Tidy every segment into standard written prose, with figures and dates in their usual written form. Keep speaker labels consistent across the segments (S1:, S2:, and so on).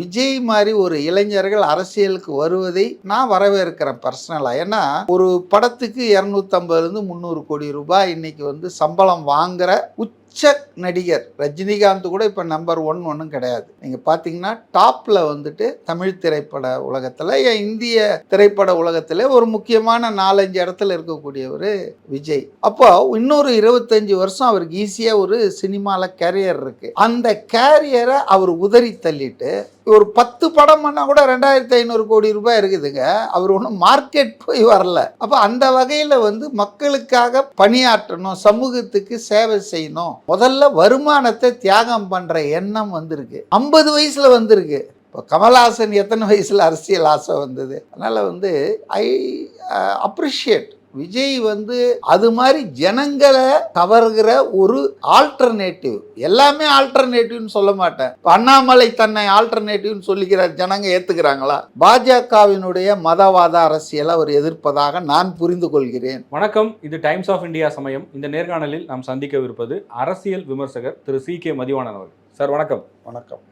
S1: விஜய் மாதிரி ஒரு இளைஞர்கள் அரசியலுக்கு வருவதை நான் வரவேற்கிறேன் பர்சனலாக. ஏன்னா ஒரு படத்துக்கு 250 300 கோடி ரூபாய் இன்னைக்கு சம்பளம் வாங்குற உச்ச நடிகர் ரஜினிகாந்த் கூட இப்போ நம்பர் 1 ஒன்றும் கிடையாது. நீங்கள் பார்த்தீங்கன்னா டாப்பில் தமிழ் திரைப்பட உலகத்தில் இந்திய திரைப்பட உலகத்தில் ஒரு முக்கியமான 4-5 இடத்துல இருக்கக்கூடியவர் விஜய். அப்போ இன்னொரு 25 வருஷம் அவருக்கு ஈஸியாக ஒரு சினிமாவில் கேரியர் இருக்கு. அந்த கேரியரை அவர் உதறி தள்ளிட்டு ஒரு 10 படம் பண்ணால் கூட 2500 கோடி ரூபாய் இருக்குதுங்க. அவர் ஒன்றும் மார்க்கெட் போய் வரல. அப்போ அந்த வகையில் மக்களுக்காக பணியாற்றணும், சமூகத்துக்கு சேவை செய்யணும். முதல்ல வருமானத்தை தியாகம் பண்ணுற எண்ணம் வந்திருக்கு. 50 வயசில் வந்திருக்கு. இப்போ கமல்ஹாசன் எத்தனை வயசில் அரசியல் ஆசை வந்தது? அதனால் ஐ அப்ரிஷியேட் விஜய் அது மாதிரி ஜனங்களை கவர்கிற ஒரு ஆல்டர்னேட்டிவ். எல்லாமே ஆல்டர்னேட்டிவ்னு சொல்ல மாட்டேன். அண்ணாமலை தன்னை ஆல்டர்னேட்டிவ்னு சொல்லிக்கிற ஜனங்க ஏத்துக்கிறாங்களா? பாஜகவினுடைய மதவாத அரசியலை அவர் எதிர்ப்பதாக நான் புரிந்து கொள்கிறேன்.
S2: வணக்கம், இது டைம்ஸ் ஆஃப் இந்தியா சமயம். இந்த நேர்காணலில் நாம் சந்திக்கவிருப்பது அரசியல் விமர்சகர் திரு CK மதிவாணன் அவர்கள். சார் வணக்கம்.
S1: வணக்கம்.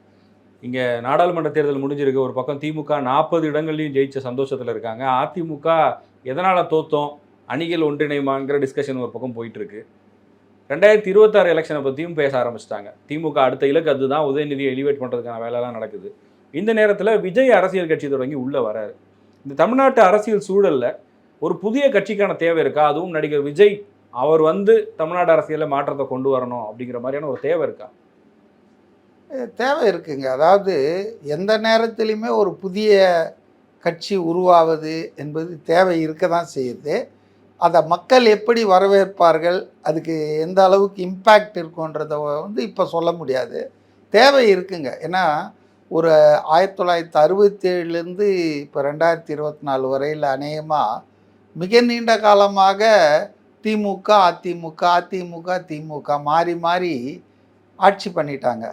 S2: இங்கே நாடாளுமன்ற தேர்தல் முடிஞ்சிருக்கு. ஒரு பக்கம் திமுக 40 இடங்கள்லையும் ஜெயிச்ச சந்தோஷத்தில் இருக்காங்க. அதிமுக எதனால் தோத்தோம், அணிகள் ஒன்றிணைமாங்கிற டிஸ்கஷன் ஒரு பக்கம் போயிட்டுருக்கு. 2026 எலெக்ஷனை பற்றியும் பேச ஆரம்பிச்சிட்டாங்க. திமுக அடுத்த இலக்கு அதுதான், உதயநிதியை எலிவேட் பண்ணுறதுக்கான வேலைலாம் நடக்குது. இந்த நேரத்தில் விஜய் அரசியல் கட்சி தொடங்கி உள்ளே வராரு. இந்த தமிழ்நாட்டு அரசியல் சூழலில் ஒரு புதிய கட்சிக்கான தேவை இருக்கா? அதுவும் நடிகர் விஜய் அவர் தமிழ்நாடு அரசியலில் மாற்றத்தை கொண்டு வரணும் அப்படிங்கிற மாதிரியான ஒரு தேவை இருக்கா?
S1: தேவை இருக்குங்க. அதாவது எந்த நேரத்திலையுமே ஒரு புதிய கட்சி உருவாவது என்பது தேவை இருக்க தான் செய்யுது. அதை மக்கள் எப்படி வரவேற்பார்கள், அதுக்கு எந்த அளவுக்கு இம்பேக்ட் இருக்குன்றதை இப்போ சொல்ல முடியாது. தேவை இருக்குங்க. ஏன்னா ஒரு 1967லேருந்து இப்போ 2024 வரையில் அநேகமாக மிக நீண்ட காலமாக திமுக அதிமுக அதிமுக திமுக மாறி மாறி ஆட்சி பண்ணிட்டாங்க.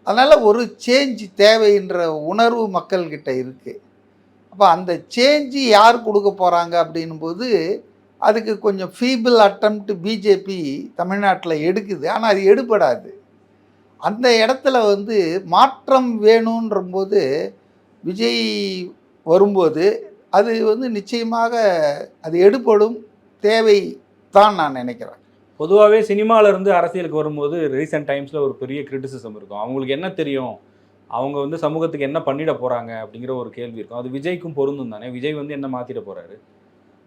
S1: அதனால் ஒரு சேஞ்ச் தேவைன்ற உணர்வு மக்கள்கிட்ட இருக்குது. அப்போ அந்த சேஞ்சு யார் கொடுக்க போகிறாங்க அப்படின்போது அதுக்கு கொஞ்சம் ஃபீபிள் அட்டம்ப்ட் பிஜேபி தமிழ்நாட்டில் எடுக்குது. ஆனால் அது எடுபடாது. அந்த இடத்துல மாற்றம் வேணுன்றபோது விஜய் வரும்போது அது நிச்சயமாக அது எடுபடும் தேவை தான் நான் நினைக்கிறேன்.
S2: பொதுவாகவே சினிமாவிலேருந்து அரசியலுக்கு வரும்போது ரீசெண்ட் டைம்ஸில் ஒரு பெரிய கிரிட்டிசிசம் இருக்கும். அவங்களுக்கு என்ன தெரியும், அவங்க சமூகத்துக்கு என்ன பண்ணிட போகிறாங்க அப்படிங்கிற ஒரு கேள்வி இருக்கும். அது விஜய்க்கும் பொருந்தும் தானே? விஜய் என்ன மாற்றிட போகிறாரு?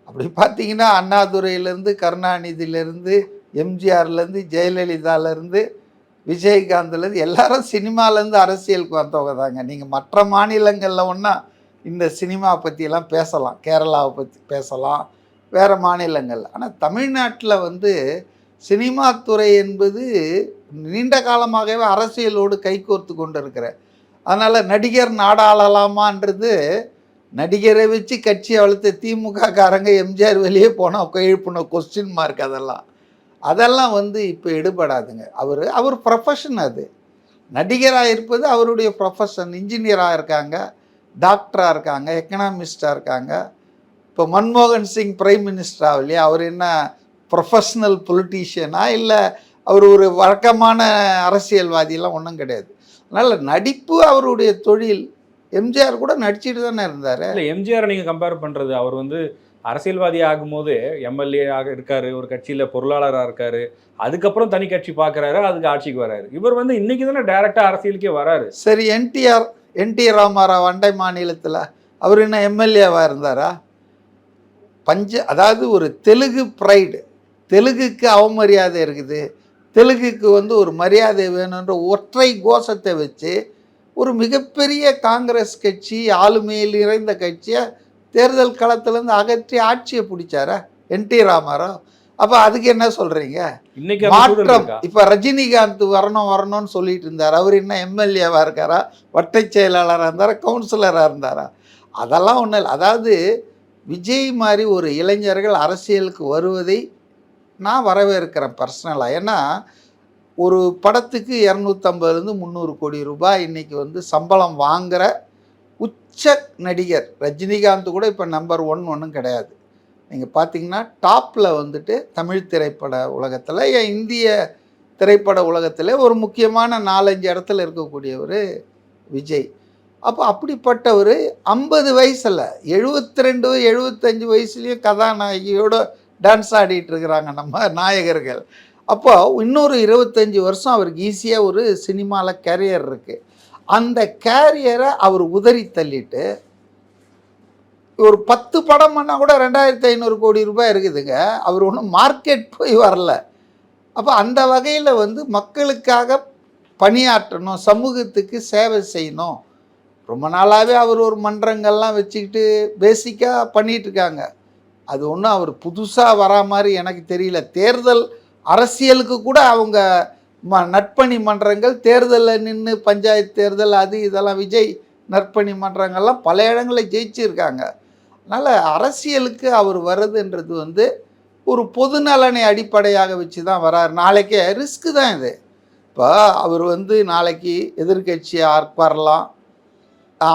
S1: அப்படி பார்த்தீங்கன்னா அண்ணாதுரையிலேருந்து கருணாநிதியிலேருந்து எம்ஜிஆர்லேருந்து ஜெயலலிதாலேருந்து விஜயகாந்த்லேருந்து எல்லாரும் சினிமாலேருந்து அரசியலுக்கு வந்தவங்க தாங்க. நீங்கள் மற்ற மாநிலங்களில் ஒன்றா இந்த சினிமா பற்றியெல்லாம் பேசலாம், கேரளாவை பற்றி பேசலாம், வேறு மாநிலங்கள். ஆனால் தமிழ்நாட்டில் சினிமா துறை என்பது நீண்ட காலமாகவே அரசியலோடு கைகோர்த்து கொண்டு இருக்கிற. அதனால் நடிகர் நாடாளலாமான்றது நடிகரை வச்சு கட்சியை வளர்த்த திமுக காரங்க எம்ஜிஆர் வெளியே போனால் எழுப்பின கொஸ்டின் மார்க் அதெல்லாம் இப்போ எடுபடாதுங்க. அவர் ப்ரொஃபஷன். அது நடிகராக இருப்பது அவருடைய ப்ரொஃபஷன். இன்ஜினியராக இருக்காங்க, டாக்டராக இருக்காங்க, எக்கனாமிஸ்டாக இருக்காங்க. இப்போ மன்மோகன் சிங் பிரைம் மினிஸ்டர் ஆகலையா? அவர் என்ன ப்ரொஃபஷ்னல் பொலிட்டீஷியனா? இல்லை அவர் ஒரு வழக்கமான அரசியல்வாதியெல்லாம் ஒன்றும் கிடையாது. அதனால் நடிப்பு அவருடைய தொழில். எம்ஜிஆர் கூட நடிச்சுட்டு தானே இருந்தார்.
S2: இல்லை, எம்ஜிஆரை நீங்கள் கம்பேர் பண்ணுறது, அவர் அரசியல்வாதி ஆகும்போது எம்எல்ஏ ஆக இருக்கார், ஒரு கட்சியில் பொருளாளராக இருக்கார், அதுக்கப்புறம் தனி கட்சி பார்க்குறாரு, அதுக்கு ஆட்சிக்கு வராரு. இவர் இன்றைக்கி தானே டைரெக்டாக அரசியலுக்கே வராரு.
S1: சரி, என்டி ராமாராவ் அண்டை மாநிலத்தில் அவர் என்ன எம்எல்ஏவாக இருந்தாரா? அதாவது ஒரு தெலுங்கு ப்ரைடு, தெலுங்குக்கு அவமரியாதை இருக்குது, தெலுங்குக்கு ஒரு மரியாதை வேணுன்ற ஒற்றை கோஷத்தை வச்சு ஒரு மிகப்பெரிய காங்கிரஸ் கட்சி, ஆளுமையில் நிறைந்த கட்சியை தேர்தல் களத்திலேருந்து அகற்றி ஆட்சியை பிடிச்சாரா என்டி ராமாராவ்? அப்போ அதுக்கு என்ன சொல்கிறீங்க?
S2: இன்னைக்கு
S1: மாற்றம். இப்போ ரஜினிகாந்த் வரணும்னு சொல்லிட்டு இருந்தார். அவர் என்ன எம்எல்ஏவாக இருக்காரா, வட்டை செயலாளராக இருந்தாரா, கவுன்சிலராக இருந்தாரா? அதெல்லாம் ஒன்றும் இல்லை. அதாவது விஜய் மாதிரி ஒரு இளைஞர்கள் அரசியலுக்கு வருவதை நான் வரவேற்கிறேன் பர்சனலாக. ஏன்னா ஒரு படத்துக்கு 250 300 கோடி ரூபாய் இன்றைக்கி சம்பளம் வாங்குகிற உச்ச நடிகர் ரஜினிகாந்த் கூட இப்போ நம்பர் 1 ஒன்றும் கிடையாது. நீங்கள் பார்த்தீங்கன்னா டாப்பில் தமிழ் திரைப்பட உலகத்தில் இந்திய திரைப்பட உலகத்தில் ஒரு முக்கியமான 4-5 இடத்துல இருக்கக்கூடியவர் விஜய். அப்போ அப்படிப்பட்டவர் 50 வயசில் 72 75 வயசுலேயும் கதாநாயகியோட டான்ஸ் ஆடிட்டு இருக்கிறாங்க நம்ம நாயகர்கள். அப்போ இன்னொரு 25 வருஷம் அவருக்கு ஈஸியாக ஒரு சினிமாவில் கேரியர் இருக்குது. அந்த கேரியரை அவர் உதறி தள்ளிட்டு ஒரு 10 படம் பண்ணால் கூட 2500 கோடி ரூபாய் இருக்குதுங்க. அவர் ஒன்றும் மார்க்கெட் போய் வரல. அப்போ அந்த வகையில் வந்து மக்களுக்காக பணியாற்றணும், சமூகத்துக்கு சேவை செய்யணும். ரொம்ப நாளாகவே அவர் ஒரு மன்றங்கள்லாம் வச்சுக்கிட்டு பேசிக்காக பண்ணிகிட்ருக்காங்க. அது ஒன்றும் அவர் புதுசாக வரா மாதிரி எனக்கு தெரியல. தேர்தல் அரசியலுக்கு கூட அவங்க நட்பணி மன்றங்கள் தேர்தலில் நின்று பஞ்சாயத்து தேர்தல் அது இதெல்லாம் விஜய் நற்பணி மன்றங்கள்லாம் பல இடங்களில் ஜெயிச்சிருக்காங்க. அதனால் அரசியலுக்கு அவர் வர்றதுன்றது வந்து ஒரு பொது நலனை அடிப்படையாக வச்சு தான் வர்றார். நாளைக்கே ரிஸ்க்கு தான் இது. இப்போ அவர் வந்து நாளைக்கு எதிர்கட்சி வரலாம்,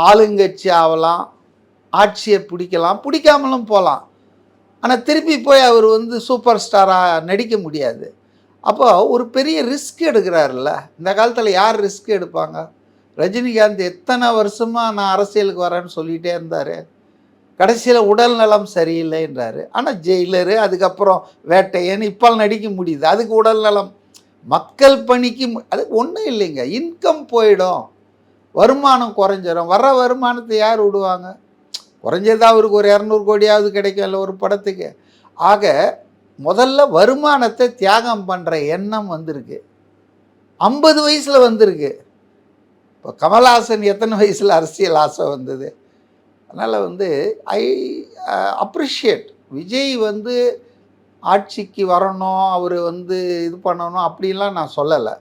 S1: ஆளுங்கட்சி ஆகலாம், ஆட்சியை பிடிக்கலாம், பிடிக்காமலும் போகலாம். ஆனால் திருப்பி போய் அவர் வந்து சூப்பர் ஸ்டாராக நடிக்க முடியாது. அப்போ ஒரு பெரிய ரிஸ்க் எடுக்கிறாருல்ல. இந்த காலத்தில் யார் ரிஸ்க் எடுப்பாங்க? ரஜினிகாந்த் எத்தனை வருஷமாக நான் அரசியலுக்கு வரேன்னு சொல்லிகிட்டே இருந்தார். கடைசியில் உடல் நலம் சரியில்லைன்றார். ஆனால் ஜெயிலரு, அதுக்கப்புறம் வேட்டையன், இப்போ நடிக்க முடியுது. அதுக்கு உடல் நலம், மக்கள் பணிக்கு அதுக்கு ஒன்றும் இல்லைங்க. இன்கம் போயிடும், வருமானம் குறைஞ்சிடும். வர்ற வருமானத்தை யார் விடுவாங்க? குறைஞ்சது அவருக்கு ஒரு 200 கோடியாவது கிடைக்கும் இல்லை ஒரு படத்துக்கு. ஆக முதல்ல வருமானத்தை தியாகம் பண்ணுற எண்ணம் வந்திருக்கு. 50 வயசில் வந்திருக்கு. இப்போ கமல்ஹாசன் எத்தனை வயசில் அரசியல் ஆசை வந்தது? அதனால் வந்து ஐ அப்ரிஷியேட் விஜய் வந்து ஆட்சிக்கு வரணும், அவர் வந்து இது பண்ணணும் அப்படின்லாம் நான் சொல்லலை.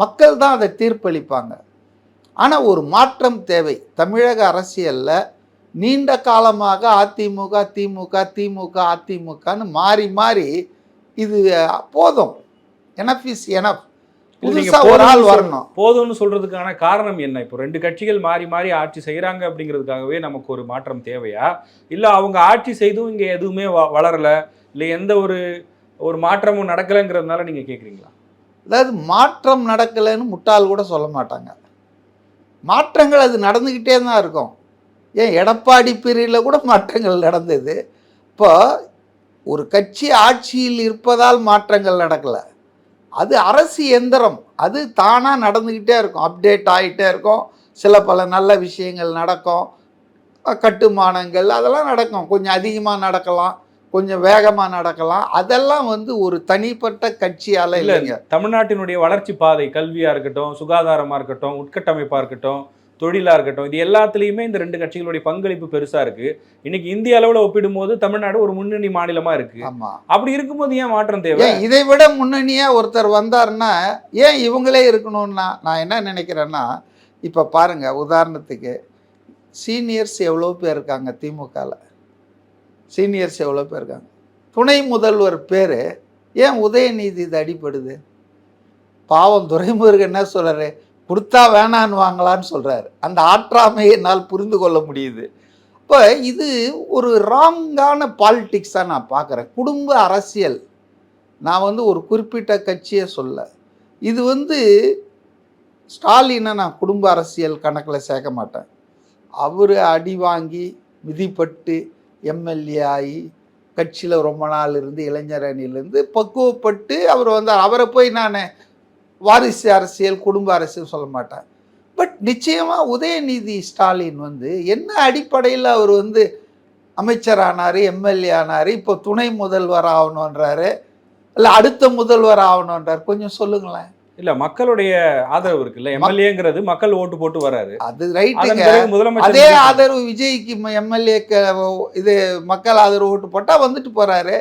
S1: மக்கள் தான் அதை தீர்ப்பளிப்பாங்க. ஆனால் ஒரு மாற்றம் தேவை. தமிழக அரசியலில் நீண்ட காலமாக அதிமுக திமுக திமுக அதிமுகன்னு மாறி மாறி இது போதும், எனஃப் இஸ் எனஃப். புதுசாக ஒரு ஆள் வரணும்.
S2: போதும்னு சொல்றதுக்கான காரணம் என்ன? இப்போ 2 கட்சிகள் மாறி மாறி ஆட்சி செய்கிறாங்க அப்படிங்கிறதுக்காகவே நமக்கு ஒரு மாற்றம் தேவையா? இல்லை அவங்க ஆட்சி செய்தும் இங்கே எதுவுமே வளரலை, இல்லை எந்த ஒரு மாற்றமும் நடக்கலைங்கிறதுனால நீங்கள் கேட்குறீங்களா?
S1: அதாவது மாற்றம் நடக்கலைன்னு முட்டாள் கூட சொல்ல மாட்டாங்க. மாற்றங்கள் அது நடந்துக்கிட்டே தான் இருக்கும். ஏன் எடப்பாடி பீரியடில் கூட மாற்றங்கள் நடந்தது. இப்போ ஒரு கட்சி ஆட்சியில் இருப்பதால் மாற்றங்கள் நடக்கலை. அது அரசு எந்திரம், அது தானாக நடந்துக்கிட்டே இருக்கும், அப்டேட் ஆகிட்டே இருக்கும். சில பல நல்ல விஷயங்கள் நடக்கும், கட்டுமானங்கள் அதெல்லாம் நடக்கும். கொஞ்சம் அதிகமாக நடக்கலாம், கொஞ்சம் வேகமாக நடக்கலாம். அதெல்லாம் வந்து ஒரு தனிப்பட்ட கட்சியால் இல்லைங்க.
S2: தமிழ்நாட்டினுடைய வளர்ச்சி பாதை, கல்வியாக இருக்கட்டும், சுகாதாரமாக இருக்கட்டும், உட்கட்டமைப்பாக இருக்கட்டும், தொழிலாக இருக்கட்டும், இது எல்லாத்துலேயுமே இந்த 2 கட்சிகளுடைய பங்களிப்பு பெருசாக இருக்குது. இன்னைக்கு இந்திய அளவில் ஒப்பிடும்போது தமிழ்நாடு ஒரு முன்னணி மாநிலமாக இருக்குது.
S1: ஆமாம்,
S2: அப்படி இருக்கும்போது ஏன் மாற்றம் தேவை?
S1: இதை விட முன்னணியாக ஒருத்தர் வந்தார்னா ஏன் இவங்களே இருக்கணும்னா நான் என்ன நினைக்கிறேன்னா, இப்போ பாருங்கள், உதாரணத்துக்கு சீனியர்ஸ் எவ்வளோ பேர் இருக்காங்க திமுகவில். சீனியர்ஸ் எவ்வளோ பேர் இருக்காங்க. துணை முதல்வர் பேர் ஏன் உதயநிதி இது அடிப்படுது? பாவம் துரைமுருகன் என்ன சொல்கிறாரு? கொடுத்தா வேணான்னு வாங்கலான்னு சொல்கிறாரு. அந்த ஆற்றாமையை என்னால் புரிந்து கொள்ள முடியுது. இப்போ இது ஒரு ராங்கான பாலிட்டிக்ஸாக நான் பார்க்குறேன். குடும்ப அரசியல். நான் வந்து ஒரு குறிப்பிட்ட கட்சியை சொல்ல, இது வந்து ஸ்டாலினை நான் குடும்ப அரசியல் கணக்கில் சேர்க்க மாட்டேன். அவர் அடி வாங்கி மிதிப்பட்டு எம்எல்ஏ ஆகி கட்சியில் ரொம்ப நாள் இருந்து இளைஞர் அணியிலேருந்து பக்குவப்பட்டு அவர் வந்தார். அவரை போய் நான் வாரிசு அரசியல் குடும்ப அரசியல் சொல்ல மாட்டேன். பட் நிச்சயமாக உதயநிதி ஸ்டாலின் வந்து என்ன அடிப்படையில் அவர் வந்து அமைச்சர் ஆனார், எம்எல்ஏ ஆனார், இப்போ துணை முதல்வர் ஆகணுன்றாரு, இல்லை அடுத்த முதல்வர் ஆகணுன்றார், கொஞ்சம் சொல்லுங்களேன்.
S2: இல்லை, மக்களுடைய ஆதரவு இருக்குல்ல, எம்எல்ஏங்கிறது மக்கள் ஓட்டு போட்டு வராரு,
S1: அது ரைட்டுங்க. அதே ஆதரவு விஜய்க்கு எம்எல்ஏக்கு இது மக்கள் ஆதரவு ஓட்டு போட்டால் வந்துட்டு போகிறாரு.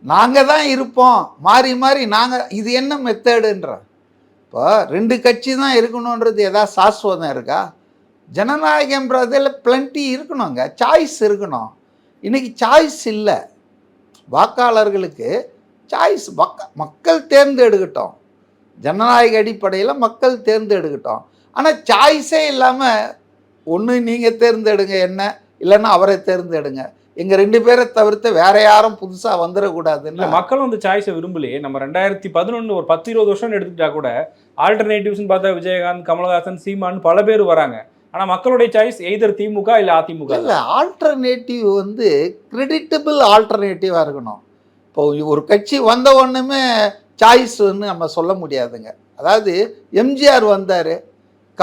S1: நாங்கள் தான் இருப்போம் மாறி மாறி நாங்கள், இது என்ன மெத்தடுன்ற? இப்போ 2 கட்சி தான் இருக்கணுன்றது எதாவது சாஸ்வதம் இருக்கா? ஜனநாயகம்ன்றதில் பிளண்டி இருக்கணுங்க, சாய்ஸ் இருக்கணும். இன்றைக்கி சாய்ஸ் இல்லை. வாக்காளர்களுக்கு சாய்ஸ் மக்கள் தேர்ந்தெடுக்கட்டும், ஜனநாயக அடிப்படையில் மக்கள் தேர்ந்தெடுக்கட்டும். ஆனால் சாய்ஸே இல்லாமல் ஒன்று நீங்கள் தேர்ந்தெடுங்க என்ன, இல்லைன்னா அவரை தேர்ந்தெடுங்க, எங்கள் 2 பேரை தவிர்த்து வேற யாரும் புதுசாக வந்துடக்கூடாது.
S2: இல்லை, மக்கள் வந்து சாய்ஸை விரும்பலையே. நம்ம 2011 ஒரு 10-20 வருஷம் எடுத்துக்கிட்டா கூட ஆல்டர்னேட்டிவ்ஸ்னு பார்த்தா விஜயகாந்த், கமல்ஹாசன், சீமான் பல பேர் வராங்க. ஆனா மக்களுடைய சாய்ஸ் எய்தர் திமுக இல்ல அதிமுக.
S1: இல்லை, ஆல்டர்னேட்டிவ் வந்து கிரெடிட்டபிள் ஆல்டர்னேட்டிவாக இருக்கணும். இப்போ ஒரு கட்சி வந்த உடனே சாய்ஸ்ன்னு நம்ம சொல்ல முடியாதுங்க. அதாவது எம்ஜிஆர் வந்தார்,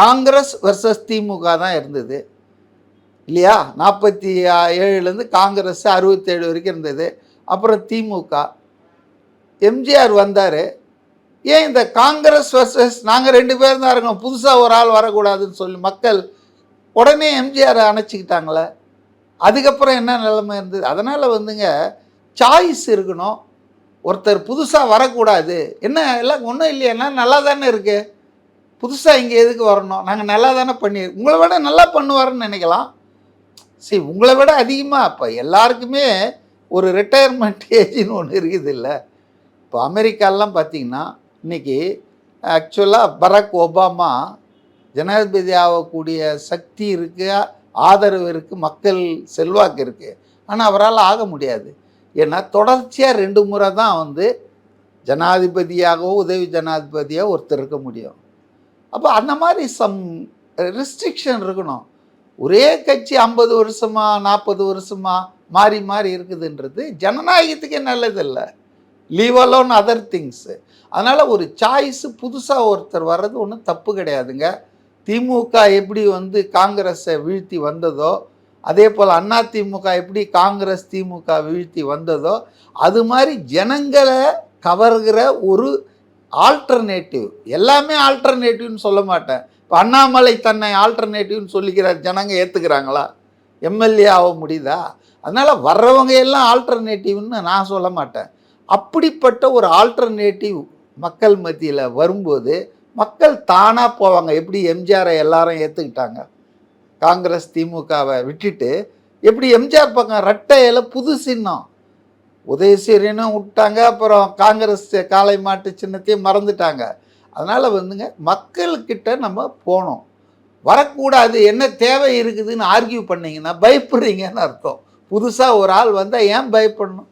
S1: காங்கிரஸ் வர்சஸ் திமுக தான் இருந்தது இல்லையா? 47லேருந்து காங்கிரஸ் 67 வரைக்கும் இருந்தது. அப்புறம் திமுக. எம்ஜிஆர் வந்தார், ஏன் இந்த காங்கிரஸ் வர்சஸ் நாங்கள் 2 பேர் தான் இருக்கணும், புதுசாக ஒரு ஆள் வரக்கூடாதுன்னு சொல்லி மக்கள் உடனே எம்ஜிஆர் அணைச்சிக்கிட்டாங்களே. அதுக்கப்புறம் என்ன நிலைமை இருந்தது? அதனால் வந்துங்க சாய்ஸ் இருக்கணும். ஒருத்தர் புதுசாக வரக்கூடாது. என்ன எல்லாம் ஒன்றும் இல்லையா, நல்லா தானே இருக்குது, புதுசாக இங்கே எதுக்கு வரணும், நாங்கள் நல்லா தானே உங்களை விட நல்லா பண்ணுவாருன்னு நினைக்கலாம். சரி, உங்களை விட அதிகமாக இப்போ எல்லாருக்குமே ஒரு ரிட்டையர்மெண்ட் ஏஜ்னு ஒன்று இருக்குது இல்லை? இப்போ அமெரிக்காலாம் பார்த்திங்கன்னா இன்றைக்கி ஆக்சுவலாக பராக் ஒபாமா ஜனாதிபதி ஆகக்கூடிய சக்தி இருக்குது, ஆதரவு இருக்குது, மக்கள் செல்வாக்கு இருக்குது. ஆனால் அவரால் ஆக முடியாது. ஏன்னா தொடர்ச்சியாக 2 முறை தான் வந்து ஜனாதிபதியாகவோ உதவி ஜனாதிபதியாக ஒருத்தர் இருக்க முடியும். அப்போ அந்த மாதிரி சம் ரெஸ்ட்ரிக்ஷன் இருக்கணும். ஒரே கட்சி 50 வருஷமா 40 வருஷமா மாறி மாறி இருக்குதுன்றது ஜனநாயகத்துக்கே நல்லதில்லை. Leave alone other things. அதனால் ஒரு சாய்ஸு புதுசாக ஒருத்தர் வர்றது ஒன்றும் தப்பு கிடையாதுங்க. திமுக எப்படி வந்து காங்கிரஸை வீழ்த்தி வந்ததோ, அதே போல் அதிமுக எப்படி காங்கிரஸ் திமுக வீழ்த்தி வந்ததோ, அது மாதிரி ஜனங்களை கவர்கிற ஒரு ஆல்டர்னேட்டிவ். எல்லாமே ஆல்டர்னேட்டிவ்னு சொல்ல மாட்டேன். இப்போ அண்ணாமலை தன்னை ஆல்டர்னேட்டிவ்னு சொல்லிக்கிறார், ஜனங்க ஏற்றுக்கிறாங்களா? எம்எல்ஏ ஆக முடியுதா? அதனால் வர்றவங்க எல்லாம் ஆல்டர்னேட்டிவ்னு நான் சொல்ல மாட்டேன். அப்படிப்பட்ட ஒரு ஆல்டர்னேட்டிவ் மக்கள் மத்தியில் வரும்போது மக்கள் தானாக போவாங்க. எப்படி எம்ஜிஆரை எல்லாரும் ஏற்றுக்கிட்டாங்க, காங்கிரஸ் திமுகவை விட்டுட்டு எப்படி எம்ஜிஆர் பக்கம் ரெட்டையில் புது சின்னம் உதயசூரியனும் விட்டாங்க, அப்புறம் காங்கிரஸ் காளை மாட்டு சின்னத்தையும் மறந்துட்டாங்க. அதனால் வந்துங்க மக்கள்கிட்ட நம்ம போகணும். வரக்கூடாது, என்ன தேவை இருக்குதுன்னு ஆர்கியூ பண்ணிங்கன்னா பயப்படுறீங்கன்னு அர்த்தம். புதுசாக ஒரு ஆள் வந்தால் ஏன் பயப்படணும்?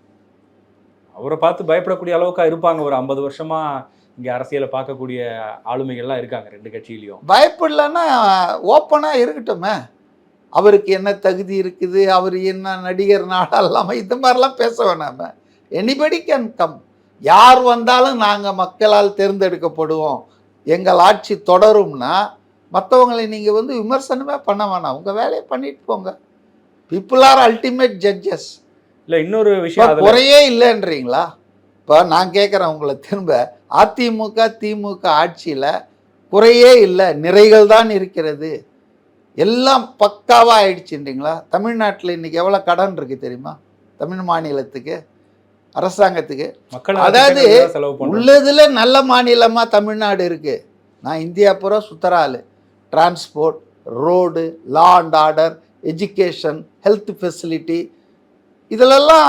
S2: அவரை பார்த்து பயப்படக்கூடிய அளவுக்கு இருப்பாங்க. ஒரு 50 வருஷமா இங்கே அரசியலை பார்க்கக்கூடிய ஆளுமைகள்லாம் இருக்காங்க 2 கட்சியிலையும்.
S1: பயப்படலன்னா ஓப்பனாக இருக்கட்டுமே. அவருக்கு என்ன தகுதி இருக்குது, அவர் என்ன நடிகர் நாடெல்லாம இந்த மாதிரிலாம் பேச வேணாம. Anybody can come. யார் வந்தாலும் நாங்கள் மக்களால் தேர்ந்தெடுக்கப்படுவோம், எங்கள் ஆட்சி தொடரும்னா மற்றவங்களை நீங்கள் வந்து விமர்சனமே பண்ண வேணாம். உங்கள் வேலையை பண்ணிட்டு போங்க. People are ultimate judges.
S2: இல்லை, இன்னொரு விஷயம்
S1: குறையே இல்லைன்றீங்களா? இப்போ நான் கேட்குறேன் உங்களை திரும்ப, அதிமுக திமுக ஆட்சியில் குறையே இல்லை, நிறைகள் தான் இருக்கிறது, எல்லாம் பக்காவாக ஆயிடுச்சுன்றீங்களா? தமிழ்நாட்டில் இன்றைக்கி எவ்வளோ கடன் இருக்குது தெரியுமா? தமிழ் மாநிலத்துக்கு, அரசாங்கத்துக்கு. அதாவது உள்ளதில் நல்ல மாநிலமாக தமிழ்நாடு இருக்குது. நான் இந்தியா பூரா சுத்தராள். Transport, road, law and order, education, health facility, இதிலெல்லாம்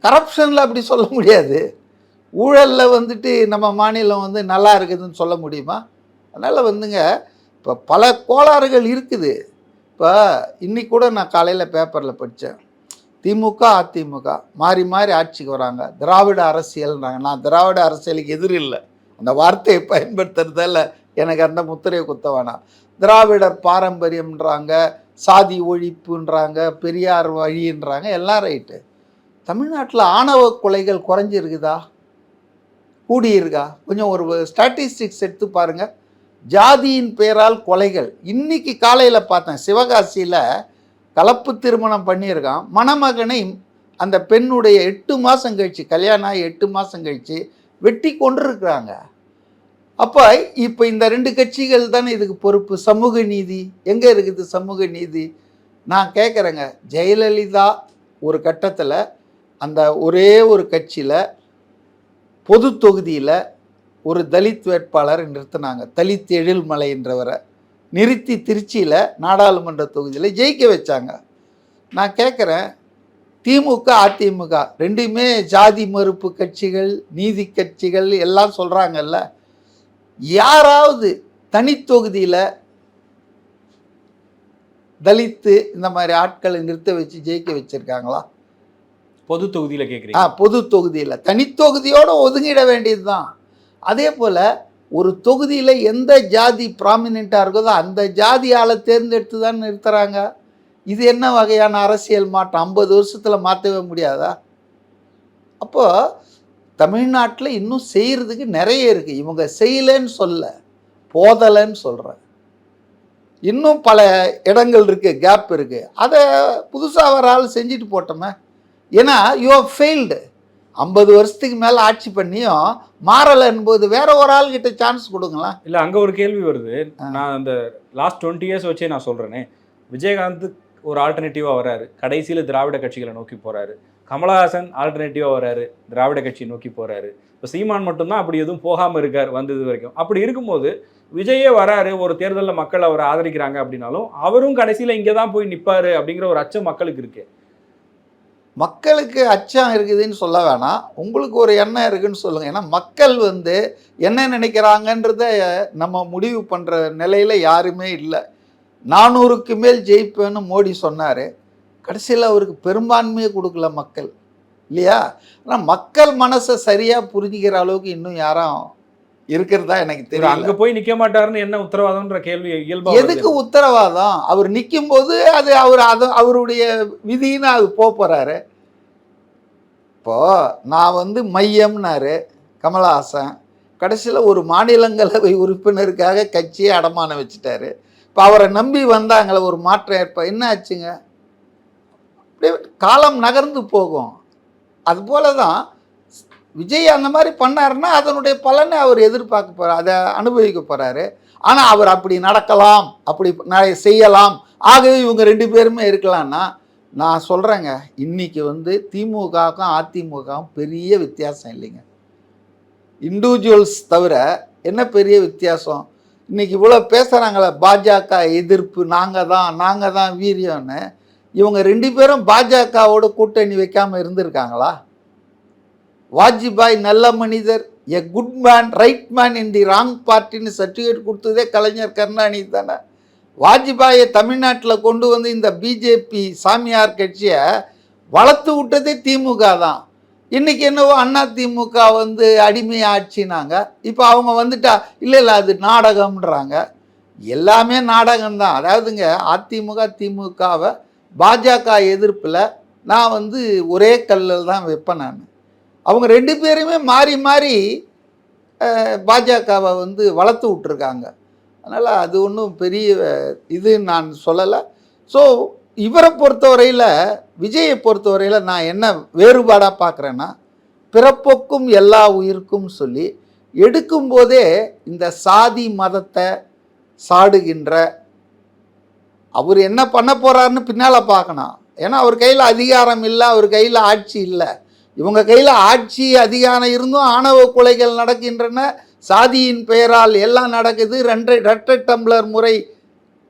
S1: கரப்ஷனில் அப்படி சொல்ல முடியாது. ஊழலில் வந்துட்டு நம்ம மாநிலம் வந்து நல்லா இருக்குதுன்னு சொல்ல முடியுமா? அதனால் வந்துங்க இப்போ பல கோளாறுகள் இருக்குது. இப்போ இன்றைக்கி கூட நான் காலையில் பேப்பரில் படித்தேன், திமுக அதிமுக மாறி மாறி ஆட்சிக்கு வராங்க, திராவிட அரசியல்ன்றாங்க. நான் திராவிட அரசியலுக்கு எதிர் இல்லை, அந்த வார்த்தையை பயன்படுத்துறதால எனக்கு அந்த முத்திரையை குத்த வேணாம். திராவிடர் பாரம்பரியம்ன்றாங்க, சாதி ஒழிப்புன்றாங்க, பெரியார் வழின்றாங்க, எல்லாம் ரைட்டு. தமிழ்நாட்டில் ஆணவ கொலைகள் குறைஞ்சிருக்குதா, கூடியிருக்கா? கொஞ்சம் ஒரு ஸ்டாட்டிஸ்டிக்ஸ் எடுத்து பாருங்கள். ஜாதியின் பேரால் கொலைகள். இன்றைக்கி காலையில் பார்த்தேன், சிவகாசியில் கலப்பு திருமணம் பண்ணியிருக்கான், மணமகனை அந்த பெண்ணுடைய 8 மாதம் கழிச்சு, கல்யாணம் ஆகி 8 மாதம் கழித்து வெட்டி கொண்டிருக்கிறாங்க. அப்போ இப்போ இந்த 2 கட்சிகள் தானே இதுக்கு பொறுப்பு. சமூக நீதி எங்கே இருக்குது? சமூக நீதி நான் கேட்குறேங்க. ஜெயலலிதா ஒரு கட்டத்தில் அந்த ஒரே ஒரு கட்சியில் பொது தொகுதியில் ஒரு தலித் வேட்பாளரை நிறுத்தினாங்க. தலித் எழில்மலைன்றவரை நிறுத்தி திருச்சியில் நாடாளுமன்ற தொகுதியில் ஜெயிக்க வச்சாங்க. நான் கேட்குறேன், திமுக அதிமுக ரெண்டுமே ஜாதி மறுப்பு கட்சிகள், நீதி கட்சிகள் எல்லாம் சொல்கிறாங்கல்ல, யாராவது தனித்தொகுதியில் தலித்து இந்த மாதிரி ஆட்களை நிறுத்த வச்சு ஜெயிக்க வச்சுருக்காங்களா?
S2: பொது தொகுதியில் கேட்குறீங்க?
S1: பொது தொகுதியில். தனித்தொகுதியோடு ஒதுங்கிட வேண்டியது தான். அதே போல் ஒரு தொகுதியில் எந்த ஜாதி ப்ராமினெண்ட்டாக இருக்குதோ அந்த ஜாதி ஆளை தேர்ந்தெடுத்து தான் நிறுத்துகிறாங்க. இது என்ன வகையான அரசியல் மாற்றம்? 50 வருஷத்தில் மாற்றவே முடியாதா? அப்போது தமிழ்நாட்டில் இன்னும் செய்கிறதுக்கு நிறைய இருக்குது. இவங்க செய்யலைன்னு சொல்ல, போதலைன்னு சொல்கிறேன். இன்னும் பல இடங்கள் இருக்குது, கேப் இருக்குது. அதை புதுசாக வர ஆள் செஞ்சுட்டு போட்டோமே. ஏன்னா யூ ஹவ் ஃபெயில்டு. 50 வருஷத்துக்கு மேலே ஆட்சி பண்ணியும் மாறலைன்போது வேற ஒரு ஆள்கிட்ட சான்ஸ் கொடுங்களேன்.
S2: இல்லை, அங்கே ஒரு கேள்வி வருது. நான் அந்த லாஸ்ட் 20 இயர்ஸ் வச்சே நான் சொல்கிறேனே, விஜயகாந்த் ஒரு ஆல்டர்னேட்டிவாக வராரு, கடைசியில் திராவிட கட்சிகளை நோக்கி போகிறாரு. கமலஹாசன் ஆல்டர்னேட்டிவாக வராரு, திராவிட கட்சியை நோக்கி போகிறாரு. இப்போ சீமான் மட்டும்தான் அப்படி எதுவும் போகாமல் இருக்கார் வந்தது வரைக்கும். அப்படி இருக்கும்போது விஜயே வராரு, ஒரு தேர்தலில் மக்கள் அவரை ஆதரிக்கிறாங்க அப்படின்னாலும் அவரும் கடைசியில் இங்கே தான் போய் நிற்பார் அப்படிங்கிற ஒரு அச்சம் மக்களுக்கு இருக்கு.
S1: மக்களுக்கு அச்சம் இருக்குதுன்னு சொல்ல வேணாம், உங்களுக்கு ஒரு எண்ணம் இருக்குன்னு சொல்லுங்கள். ஏன்னா மக்கள் என்ன நினைக்கிறாங்கன்றத நம்ம முடிவு பண்ணுற நிலையில் யாருமே இல்லை. 400க்கு மேல் ஜெயிப்பேன்னு மோடி சொன்னார். கடைசியில் அவருக்கு பெரும்பான்மையை கொடுக்கல மக்கள், இல்லையா? ஆனால் மக்கள் மனசை சரியாக புரிஞ்சுக்கிற அளவுக்கு இன்னும் யாரும் இருக்கிறதா எனக்கு தெரியும்.
S2: அங்கே போய் நிற்க மாட்டாருன்னு என்ன உத்தரவாதம்ன்ற கேள்வி இயல்பா.
S1: எதுக்கு உத்தரவாதம்? அவர் நிற்கும் போது அது அவருடைய விதின்னு அது போகிறாரு. இப்போது நான் மையம்னாரு கமலஹாசன், கடைசியில் ஒரு மாநிலங்களவை உறுப்பினருக்காக கட்சியை அடமானம் வச்சுட்டாரு. இப்போ அவரை நம்பி வந்தாங்களே ஒரு மாற்றம் என்ன ஆச்சுங்க? அப்படியே காலம் நகர்ந்து போகும். அதுபோல தான் விஜய் அந்த மாதிரி பண்ணாருன்னா அதனுடைய பலனை அவர் எதிர்பார்க்க போகிறார், அதை அனுபவிக்க போகிறாரு. ஆனால் அவர் அப்படி நடக்கலாம், அப்படி செய்யலாம், ஆகவே இவங்க 2 பேருமே இருக்கலாம்னா நான் சொல்கிறேங்க, இன்றைக்கி திமுகவுக்கும் அதிமுகவும் பெரிய வித்தியாசம் இல்லைங்க. இண்டிவிஜுவல்ஸ் தவிர என்ன பெரிய வித்தியாசம்? இன்றைக்கி இவ்வளோ பேசுகிறாங்களே பாஜக எதிர்ப்பு, நாங்கள் தான் வீரியம்னு. இவங்க 2 பேரும் பாஜகவோட கூட்டணி வைக்காமல் இருந்திருக்காங்களா? வாஜ்பாய் நல்ல மனிதர், a good man, right man in the wrong பார்ட்டின்னு சர்டிஃபிகேட் கொடுத்ததே கலைஞர் கருணாநிதி தானே. வாஜ்பாயை தமிழ்நாட்டில் கொண்டு இந்த பிஜேபி சாமியார் கட்சியை வளர்த்து விட்டதே திமுக தான். இன்றைக்கி என்னவோ அண்ணா திமுக அடிமை ஆட்சினாங்க. இப்போ அவங்க வந்துட்டா இல்லை அது நாடகம்ன்றாங்க. எல்லாமே நாடகம்தான். அதாவதுங்க, அதிமுக திமுகவை பாஜக எதிர்ப்பில் நான் ஒரே கல்லில் தான் வைப்பேன். நான் அவங்க 2 பேருமே மாறி மாறி பாஜகவை வளர்த்து விட்ருக்காங்க. அதனால் அது ஒன்றும் பெரிய இது நான் சொல்லலை. ஸோ இவரை பொறுத்தவரையில், விஜயை பொறுத்தவரையில் நான் என்ன வேறுபாடாக பார்க்குறேன்னா, பிறப்போக்கும் எல்லா உயிருக்கும் சொல்லி எடுக்கும்போதே இந்த சாதி மதத்தை சாடுகின்ற அவர் என்ன பண்ண போகிறாருன்னு பின்னால் பார்க்கணும். ஏன்னா அவர் கையில் அதிகாரம் இல்லை, அவர் கையில் ஆட்சி இல்லை. இவங்க கையில் ஆட்சி அதிகாரம் இருந்தும் ஆணவ கொலைகள் நடக்கின்றன, சாதியின் பெயரால் எல்லாம் நடக்குது, ரெட்டை டம்ளர் முறை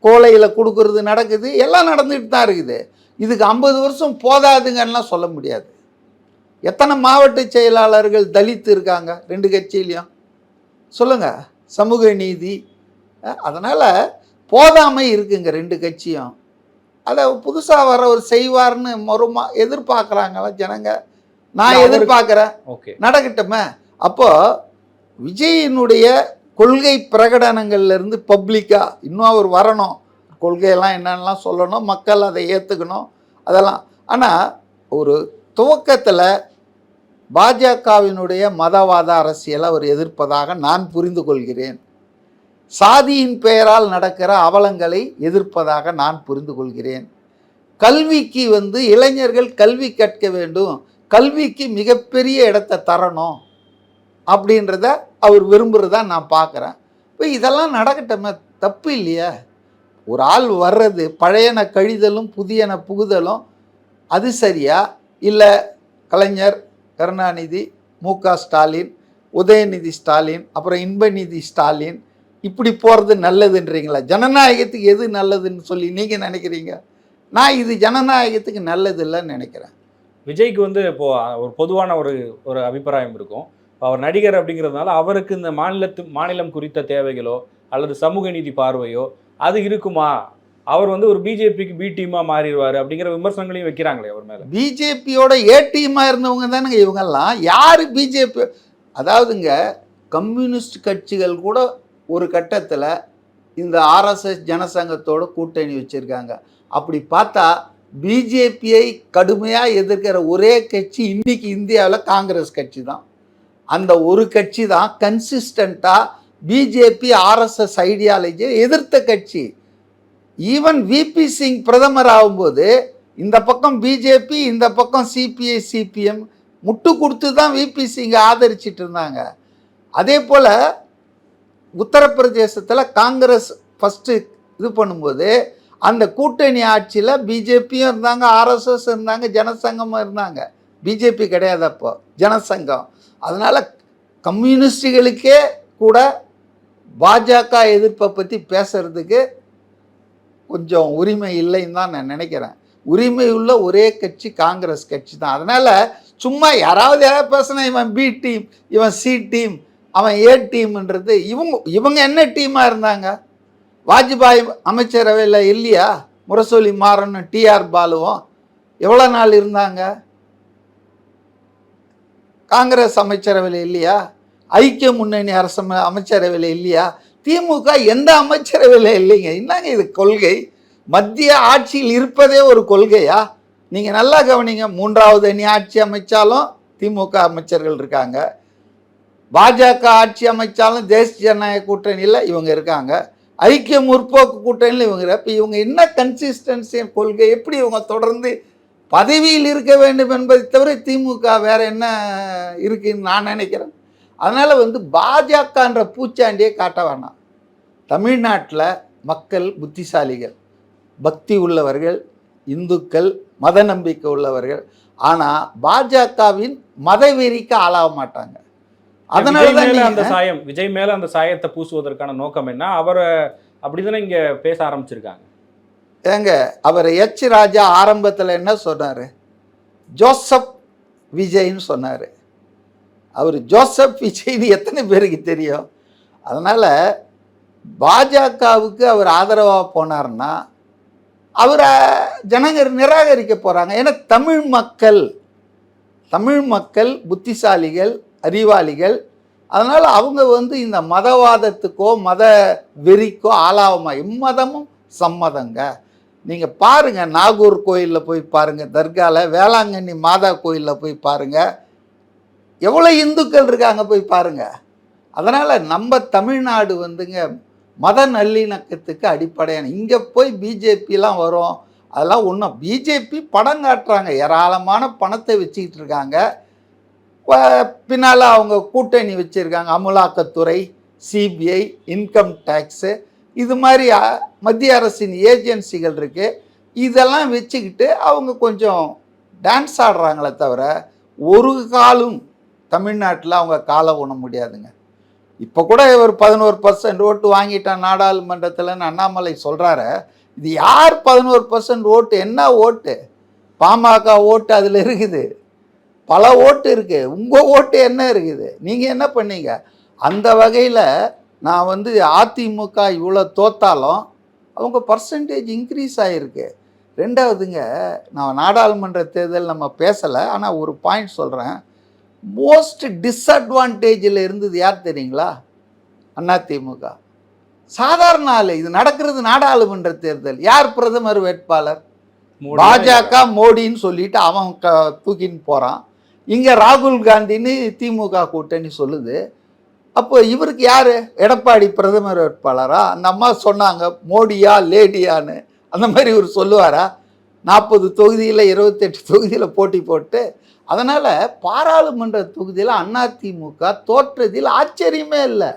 S1: கோலையில் கொடுக்கறது நடக்குது, எல்லாம் நடந்துகிட்டு தான் இருக்குது. இதுக்கு 50 வருஷம் போதாதுங்கலாம் சொல்ல முடியாது. எத்தனை மாவட்ட செயலாளர்கள் தலித்து இருக்காங்க 2 கட்சியிலையும்? சொல்லுங்கள். சமூக நீதி. அதனால் போதாமை இருக்குங்க 2 கட்சியும். அதை புதுசாக வர ஒரு செய்வார்னு எதிர்பார்க்குறாங்களா ஜனங்க? நான் எதிர்பார்க்குறேன்.
S2: ஓகே,
S1: நடக்கட்டுமே. அப்போது விஜயினுடைய கொள்கை பிரகடனங்கள்லேருந்து பப்ளிக்காக இன்னும் அவர் வரணும், கொள்கையெல்லாம் என்னென்னலாம் சொல்லணும், மக்கள் அதை ஏற்றுக்கணும், அதெல்லாம். ஆனால் ஒரு துவக்கத்தில் பாஜகவினுடைய மதவாத அரசியலை அவர் எதிர்ப்பதாக நான் புரிந்து கொள்கிறேன். சாதியின் பெயரால் நடக்கிற அவலங்களை எதிர்ப்பதாக நான் புரிந்து கொள்கிறேன். கல்விக்கு இளைஞர்கள் கல்வி கற்க வேண்டும், கல்விக்கு மிகப்பெரிய இடத்தை தரணும் அப்படின்றத அவர் விரும்புகிறதா நான் பார்க்குறேன். இப்போ இதெல்லாம் நடக்கட்டுமே, தப்பு இல்லையா? ஒரு ஆள் வர்றது பழையன கழிதலும் புதியன புகுதலும் அது சரியா? இல்லை கலைஞர் கருணாநிதி, மு.க. ஸ்டாலின், உதயநிதி ஸ்டாலின், அப்புறம் இன்பநிதி ஸ்டாலின் இப்படி போகிறது நல்லதுன்றீங்களா? ஜனநாயகத்துக்கு எது நல்லதுன்னு சொல்லி நீங்கள் நினைக்கிறீங்க? நான் இது ஜனநாயகத்துக்கு நல்லது இல்லைன்னு நினைக்கிறேன்.
S2: விஜய்க்கு இப்போது ஒரு பொதுவான ஒரு அபிப்பிராயம் இருக்கும். அவர் நடிகர் அப்படிங்கிறதுனால அவருக்கு இந்த மாநிலம் குறித்த தேவைகளோ அல்லது சமூக நீதி பார்வையோ அது இருக்குமா? அவர் ஒரு பிஜேபிக்கு பி டீமாக மாறிடுவார் அப்படிங்கிற விமர்சனங்களையும் வைக்கிறாங்களே அவர் மேலே.
S1: பிஜேபியோட ஏ டீமாக இருந்தவங்க தானுங்க இவங்கெல்லாம். யார் பிஜேபி? அதாவதுங்க, கம்யூனிஸ்ட் கட்சிகள் கூட ஒரு கட்டத்தில் இந்த ஆர்எஸ்எஸ் ஜனசங்கத்தோட கூட்டணி வச்சுருக்காங்க. அப்படி பார்த்தா பிஜேபியை கடுமையாக எதிர்க்கிற ஒரே கட்சி இன்னைக்கு இந்தியாவில் காங்கிரஸ் கட்சி தான். அந்த ஒரு கட்சி தான் கன்சிஸ்டண்ட்டாக பிஜேபி ஆர்எஸ்எஸ் ஐடியாலஜியை எதிர்த்த கட்சி. ஈவன் விபி சிங் பிரதமர் ஆகும்போது இந்த பக்கம் பிஜேபி, இந்த பக்கம் சிபிஐ சிபிஎம் முட்டு கொடுத்து தான் விபி சிங்கை ஆதரிச்சிட்டு இருந்தாங்க. அதே போல் உத்தரப்பிரதேசத்தில் காங்கிரஸ் ஃபஸ்ட்டு இது பண்ணும்போது அந்த கூட்டணி ஆட்சியில் பிஜேபியும் இருந்தாங்க, ஆர்எஸ்எஸ் இருந்தாங்க, ஜனசங்கமும் இருந்தாங்க. பிஜேபி கிடையாது அப்போ, ஜனசங்கம். அதனால் கம்யூனிஸ்டுகளுக்கே கூட பாஜக எதிர்ப்பை பற்றி பேசுறதுக்கு கொஞ்சம் உரிமை இல்லைன்னு தான் நான் நினைக்கிறேன். உரிமை உள்ள ஒரே கட்சி காங்கிரஸ் கட்சி தான். அதனால் சும்மா யாராவது பேசினா இவன் பி டீம், இவன் சி டீம், அவன் ஏ டீம்ன்றது இவங்க என்ன டீமாக இருந்தாங்க? வாஜ்பாய் அமைச்சரவையில் இல்லையா? முரசொலி மாறனும் டிஆர் பாலுவும் எவ்வளோ நாள் இருந்தாங்க? காங்கிரஸ் அமைச்சரவையில் இல்லையா? ஐக்கிய முன்னணி அரசு அமைச்சரவையில் இல்லையா? திமுக எந்த அமைச்சரவையில் இல்லைங்க. என்னங்க இது கொள்கை? மத்திய ஆட்சியில் இருப்பதே ஒரு கொள்கையா? நீங்கள் நல்லா கவனிங்க. 3வது அணி ஆட்சி அமைச்சாலும் திமுக அமைச்சர்கள் இருக்காங்க, பாஜக ஆட்சி அமைச்சாலும் தேசிய ஜனநாயக கூட்டணியில் இவங்க இருக்காங்க, ஐக்கிய முற்போக்கு கூட்டணியில் இவங்க. இப்போ இவங்க என்ன கன்சிஸ்டன்சி கொள்கை, எப்படி இவங்க தொடர்ந்து பதவியில் இருக்க வேண்டும் என்பதை தவிர திமுக வேற என்ன இருக்குன்னு நான் நினைக்கிறேன். அதனால் பாஜகன்ற பூச்சாண்டியை காட்ட வேணாம். தமிழ்நாட்டில் மக்கள் புத்திசாலிகள், பக்தி உள்ளவர்கள், இந்துக்கள், மத நம்பிக்கை உள்ளவர்கள். ஆனால் பாஜகவின் மதவெறிக்கு ஆளாக மாட்டாங்க. அதனால தான்
S2: அந்த சாயம் விஜய் மேல அந்த சாயத்தை பூசுவதற்கான நோக்கம் என்ன? அவரை அப்படிதானே இங்க பேச ஆரம்பிச்சிருக்காங்க.
S1: ஏங்க, அவர் எச் ராஜா ஆரம்பத்தில் என்ன சொன்னார்? ஜோசப் விஜய்ன்னு சொன்னார். அவர் ஜோசப் விஜய்னு எத்தனை பேருக்கு தெரியும்? அதனால் பாஜகவுக்கு அவர் ஆதரவாக போனார்னா அவரை ஜனங்க நிராகரிக்க போகிறாங்க. ஏன்னா தமிழ் மக்கள் புத்திசாலிகள், அறிவாளிகள். அதனால் அவங்க இந்த மதவாதத்துக்கோ மத வெறிக்கோ ஆளாகுமா? எம்மதமும் சம்மதங்க. நீங்கள் பாருங்கள், நாகூர் கோயிலில் போய் பாருங்கள், தர்காவில், வேளாங்கண்ணி மாதா கோயிலில் போய் பாருங்கள், எவ்வளோ இந்துக்கள் இருக்காங்க, போய் பாருங்கள். அதனால் நம்ம தமிழ்நாடு மத நல்லிணக்கத்துக்கு அடிப்படையான. இங்கே போய் பிஜேபிலாம் வரும், அதெல்லாம் ஒன்றும். பிஜேபி படம் காட்டுறாங்க, ஏராளமான பணத்தை வச்சுக்கிட்டு இருக்காங்க. பின்னால் அவங்க கூட்டணி வச்சுருக்காங்க, அமலாக்கத்துறை, சிபிஐ, இன்கம் டேக்ஸு, இது மாதிரி மத்திய அரசின் ஏஜென்சிகள் இருக்குது. இதெல்லாம் வச்சுக்கிட்டு அவங்க கொஞ்சம் டான்ஸ் ஆடுறாங்களே தவிர ஒரு காலும் தமிழ்நாட்டில் அவங்க காலை உண முடியாதுங்க. இப்போ கூட ஒரு 11% ஓட்டு வாங்கிட்டான் நாடாளுமன்றத்தில்னு அண்ணாமலை சொல்கிறாரு. இது யார் 11% ஓட்டு? என்ன ஓட்டு? பாமக ஓட்டு அதில் இருக்குது, பல ஓட்டு இருக்குது. உங்கள் ஓட்டு என்ன இருக்குது? நீங்கள் என்ன பண்ணீங்க? அந்த வகையில் நான் அதிமுக இவ்வளோ தோத்தாலும் அவங்க பர்சன்டேஜ் இன்க்ரீஸ் ஆகிருக்கு. ரெண்டாவதுங்க, நான் நாடாளுமன்ற தேர்தல் நம்ம பேசலை, ஆனால் ஒரு பாயிண்ட் சொல்கிறேன். மோஸ்ட் டிஸ்அட்வான்டேஜில் இருந்தது யார் தெரியுங்களா? அதிமுக. சாதாரண ஆள். இது நடக்கிறது நாடாளுமன்ற தேர்தல். யார் பிரதமர் வேட்பாளர்? பாஜக மோடின்னு சொல்லிட்டு அவன் தூக்கின்னு போகிறான். இங்கே ராகுல் காந்தின்னு திமுக கூட்டணி சொல்லுது. அப்போ இவருக்கு யார் எடப்பாடி பிரதமர் வேட்பாளரா? அந்த அம்மா சொன்னாங்க மோடியா லேடியான்னு. அந்த மாதிரி இவர் சொல்லுவாரா? 40 தொகுதியில் 28 தொகுதியில் போட்டி போட்டு. அதனால் பாராளுமன்ற தொகுதியில் அதிமுக தோற்றதில் ஆச்சரியமே இல்லை.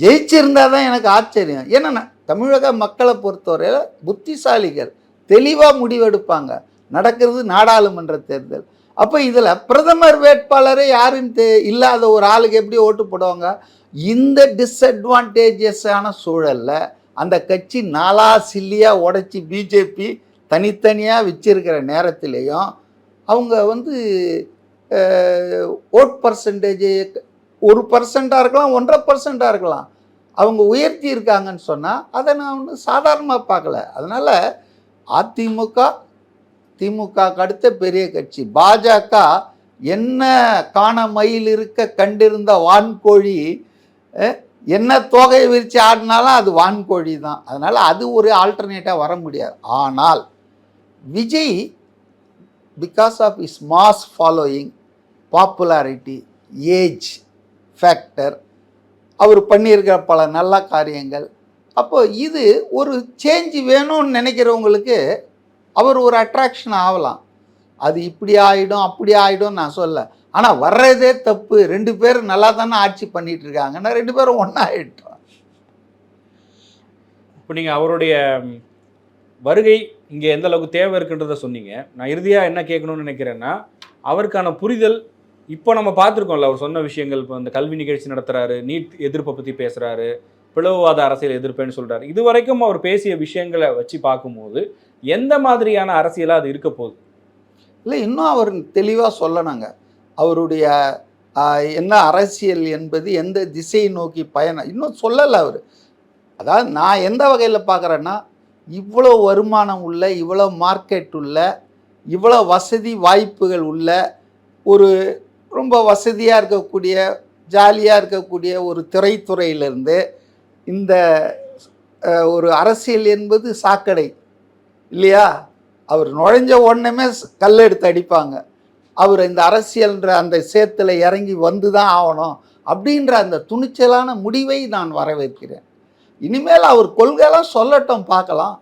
S1: ஜெயிச்சிருந்தால் தான் எனக்கு ஆச்சரியம். ஏன்னா தமிழக மக்களை பொறுத்தவரையில் புத்திசாலிகள் தெளிவாக முடிவெடுப்பாங்க. நடக்கிறது நாடாளுமன்ற தேர்தல். அப்போ இதில் பிரதமர் வேட்பாளரே யாருன்னு இல்லாத ஒரு ஆளுக்கு எப்படி ஓட்டு போடுவாங்க? இந்த டிஸ்அட்வான்டேஜஸான சூழலில் அந்த கட்சி நாலா சில்லியாக உடைச்சி பிஜேபி தனித்தனியாக வச்சிருக்கிற நேரத்திலையும் அவங்க ஓட் பர்சன்டேஜ் 1% இருக்கலாம், 1.5% இருக்கலாம், அவங்க உயர்த்தி இருக்காங்கன்னு சொன்னால் அதை நான் சாதாரணமாக பார்க்கல. அதனால் அதிமுக திமுக அடுத்த பெரிய கட்சி. பாஜக என்ன காண மயில் இருக்க கண்டிருந்த வான்கோழி என்ன தொகை விரித்து ஆடினாலும் அது வான்கோழி தான். அதனால் அது ஒரு ஆல்டர்னேட்டாக வர முடியாது. ஆனால் Vijay because of is mass following, popularity, age factor, அவர் பண்ணியிருக்கிற பல நல்ல காரியங்கள், அப்போ இது ஒரு சேஞ்ச் வேணும்னு நினைக்கிறவங்களுக்கு அவர் ஒரு அட்ராக்ஷன் ஆகலாம். அது இப்படி ஆகிடும் அப்படி ஆகிடும் நான் சொல்ல. ஆனால் வர்றதே தப்பு. 2 பேரும் நல்லா தானே ஆட்சி பண்ணிட்டு இருக்காங்கன்னா 2 பேரும் ஒன்றா ஆகிட்டோம்.
S2: இப்போ நீங்கள் அவருடைய வருகை இங்கே எந்த அளவுக்கு தேவை இருக்குன்றதை சொன்னீங்க. நான் இறுதியாக என்ன கேட்கணும்னு நினைக்கிறேன்னா, அவருக்கான புரிதல் இப்போ நம்ம பார்த்துருக்கோம்ல, அவர் சொன்ன விஷயங்கள். இப்போ இந்த கல்வி நிகழ்ச்சி நடத்துகிறாரு, நீட் எதிர்ப்பை பற்றி பேசுகிறாரு, பிளவுவாத அரசியல் எதிர்ப்பேன்னு சொல்கிறாரு. இது வரைக்கும் அவர் பேசிய விஷயங்களை வச்சு பார்க்கும்போது எந்த மாதிரியான அரசியலாக அது இருக்க போகுது?
S1: இல்லை, இன்னும் அவர் தெளிவாக சொல்லணுங்க. அவருடைய என்ன அரசியல் என்பது எந்த திசையை நோக்கி பயணம் இன்னும் சொல்லலை அவர். அதாவது நான் எந்த வகையில் பார்க்குறேன்னா, இவ்வளோ வருமானம் உள்ள, இவ்வளோ மார்க்கெட் உள்ள, இவ்வளோ வசதி வாய்ப்புகள் உள்ள, ஒரு ரொம்ப வசதியாக இருக்கக்கூடிய, ஜாலியாக இருக்கக்கூடிய ஒரு திரைத்துறையிலிருந்து இந்த ஒரு அரசியல் என்பது சாக்கடை இல்லையா? அவர் நுழைஞ்ச உடனே கல் எடுத்து அடிப்பாங்க. அவர் இந்த அரசியல்ன்ற அந்த சேத்துல இறங்கி வந்து தான் ஆகணும் அப்படின்ற அந்த துணிச்சலான முடிவை நான் வரவேற்கிறேன். இனிமேல் அவர் கொள்கைலாம் சொல்லட்டும், பார்க்கலாம்.